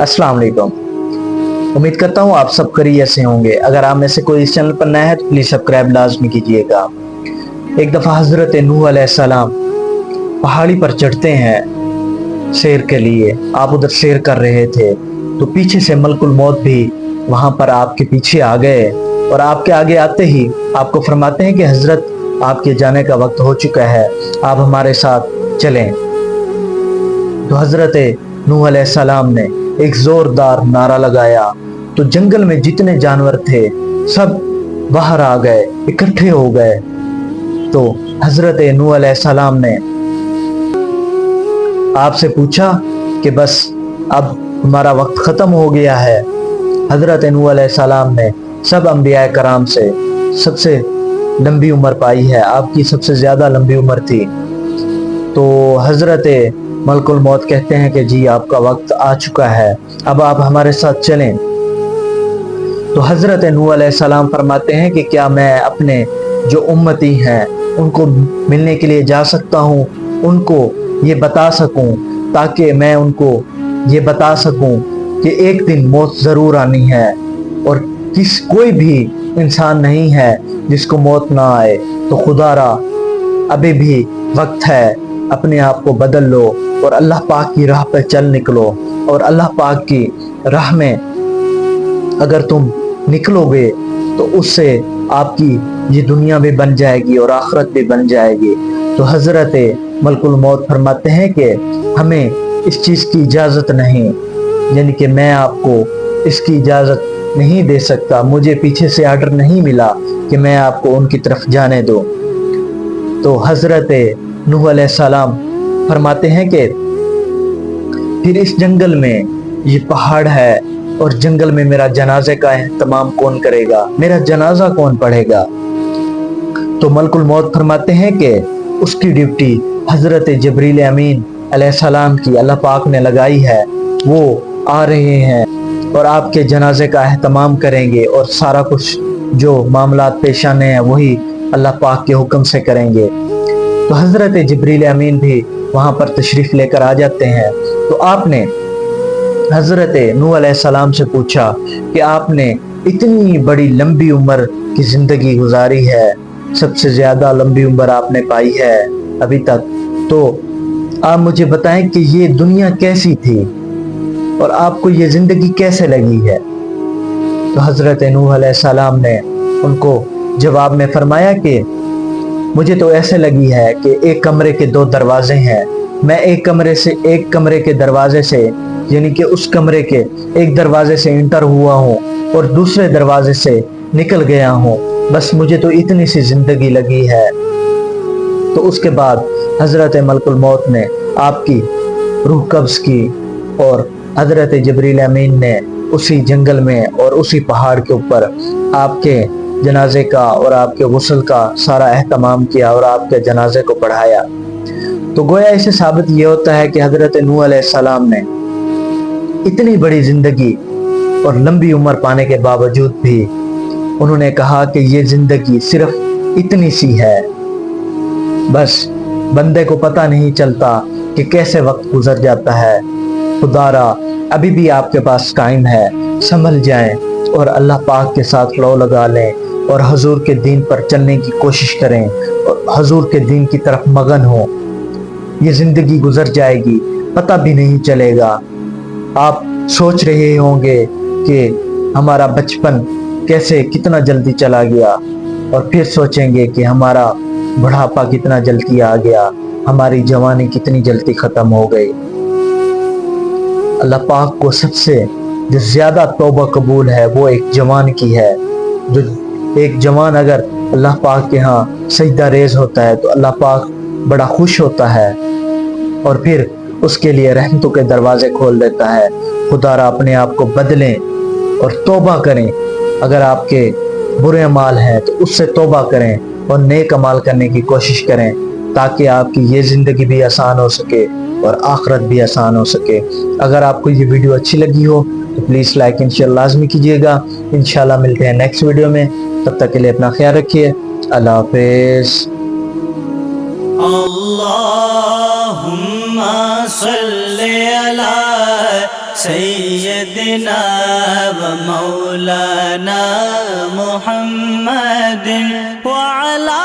अस्सलाम वालेकुम। उम्मीद करता हूँ आप सब खैरियत से होंगे। अगर आप में से कोई इस चैनल पर नया है तो प्लीज सब्सक्राइब लाजमी कीजिएगा। एक दफा हजरत नूह अलैहिस्सलाम पहाड़ी पर चढ़ते हैं सैर के लिए। आप उधर सैर कर रहे थे तो पीछे से मलकुल मौत भी वहां पर आपके पीछे आ गए और आपके आगे आते ही आपको फरमाते हैं कि हजरत आपके जाने का वक्त हो चुका है, आप हमारे साथ चलें। तो हजरत नूह अलैहिस्सलाम ने एक जोरदार नारा लगाया तो जंगल में जितने जानवर थे सब बाहर आ गए, इकट्ठे हो गए। तो हजरत नूह अलैहिस्सलाम ने आपसे पूछा कि बस अब हमारा वक्त खत्म हो गया है। हजरत नूह अलैहिस्सलाम ने सब अंबिया कराम से सबसे लंबी उम्र पाई है, आपकी सबसे ज्यादा लंबी उम्र थी। तो हजरत मलकुल मौत कहते हैं कि जी आपका वक्त आ चुका है, अब आप हमारे साथ चलें। तो हजरत नूह अलैहिस्सलाम फरमाते हैं कि क्या मैं अपने जो उम्मती हैं उनको मिलने के लिए जा सकता हूँ, उनको ये बता सकूं, ताकि मैं उनको ये बता सकूं कि एक दिन मौत जरूर आनी है और कोई भी इंसान नहीं है जिसको मौत ना आए। तो खुदारा अभी भी वक्त है, अपने आप को बदल लो और अल्लाह पाक की राह पर चल निकलो। और अल्लाह पाक की राह में अगर तुम निकलोगे तो उससे आपकी ये दुनिया भी बन जाएगी और आखिरत भी बन जाएगी। तो हजरत मलकुल मौत फरमाते हैं कि हमें इस चीज की इजाजत नहीं, यानी कि मैं आपको इसकी इजाजत नहीं दे सकता, मुझे पीछे से आर्डर नहीं मिला कि मैं आपको उनकी तरफ जाने दूं। तो हजरत नूह अलैहिस्सलाम फरमाते हैं कि फिर इस जंगल में ये पहाड़ है और जंगल में मेरा जनाजे का एहतमाम कौन करेगा, मेरा जनाजा कौन पढ़ेगा। तो मलकुल मौत फरमाते हैं कि उसकी ड्यूटी हजरत जिब्रील अमीन अलैहिस्सलाम की अल्लाह पाक ने लगाई है, वो आ रहे हैं और आपके जनाजे का एहतमाम करेंगे और सारा कुछ जो मामलात पेश आने हैं वही अल्लाह पाक के हुक्म से करेंगे। तो हजरत जिब्रील अमीन भी वहां पर तशरीफ लेकर आ जाते हैं। तो आपने हजरत नूह अलैहिस्सलाम से पूछा कि आपने इतनी बड़ी लंबी उम्र की जिंदगी गुजारी है, सबसे ज्यादा लंबी उम्र आपने पाई है अभी तक, तो आप मुझे बताएं कि ये दुनिया कैसी थी और आपको ये जिंदगी कैसे लगी है। तो हजरत नूह अलैहिस्सलाम ने उनको जवाब में फरमाया कि मुझे तो ऐसे लगी है कि एक कमरे के दो दरवाजे हैं, मैं एक कमरे के दरवाजे से यानी कि उस कमरे के एक दरवाजे से इंटर हुआ हूँ और दूसरे दरवाजे से निकल गया हूँ, बस मुझे तो इतनी सी जिंदगी लगी है। तो उसके बाद हजरत मलकुल मौत ने आपकी रूह कब्ज की और हजरत जिब्रील अमीन ने उसी जंगल में और उसी पहाड़ के ऊपर आपके जनाजे का और आपके गुस्ल का सारा एहतमाम किया और आपके जनाजे को पढ़ाया। तो गोया इससे साबित ये होता है कि हजरत नूह अलैहिस्सलाम ने इतनी बड़ी जिंदगी और लंबी उम्र पाने के बावजूद भी उन्होंने कहा कि ये जिंदगी सिर्फ इतनी सी है, बस बंदे को पता नहीं चलता कि कैसे वक्त गुजर जाता है। खुदारा अभी भी आपके पास टाइम है, संभल जाएं और अल्लाह पाक के साथ लो लगा लें और हजूर के दीन पर चलने की कोशिश करें और हजूर के दीन की तरफ मगन हो। ये जिंदगी गुजर जाएगी, पता भी नहीं चलेगा। आप सोच रहे होंगे कि हमारा बचपन कैसे कितना जल्दी चला गया और फिर सोचेंगे कि हमारा बुढ़ापा कितना जल्दी आ गया, हमारी जवानी कितनी जल्दी खत्म हो गई। अल्लाह पाक को सबसे जो ज्यादा तौबा कबूल है वो एक जवान की है। जो एक जवान अगर अल्लाह पाक के यहाँ सजदा रेज होता है तो अल्लाह पाक बड़ा खुश होता है और फिर उसके लिए रहमतों के दरवाजे खोल देता है। खुदारा अपने आप को बदलें और तौबा करें, अगर आपके बुरे अमाल हैं तो उससे तौबा करें और नेक अमाल करने की कोशिश करें ताकि आपकी ये जिंदगी भी आसान हो सके और आखिरत भी आसान हो सके। अगर आपको ये वीडियो अच्छी लगी हो तो प्लीज़ लाइक एंड शेयर लाजमी कीजिएगा। इंशाल्लाह मिलते हैं नेक्स्ट वीडियो में, तब तक के लिए अपना ख्याल रखिए। अल्लाह हाफिज़। अल्लाहुम्मा सल्ली अला سیدنا و مولانا محمد وعلى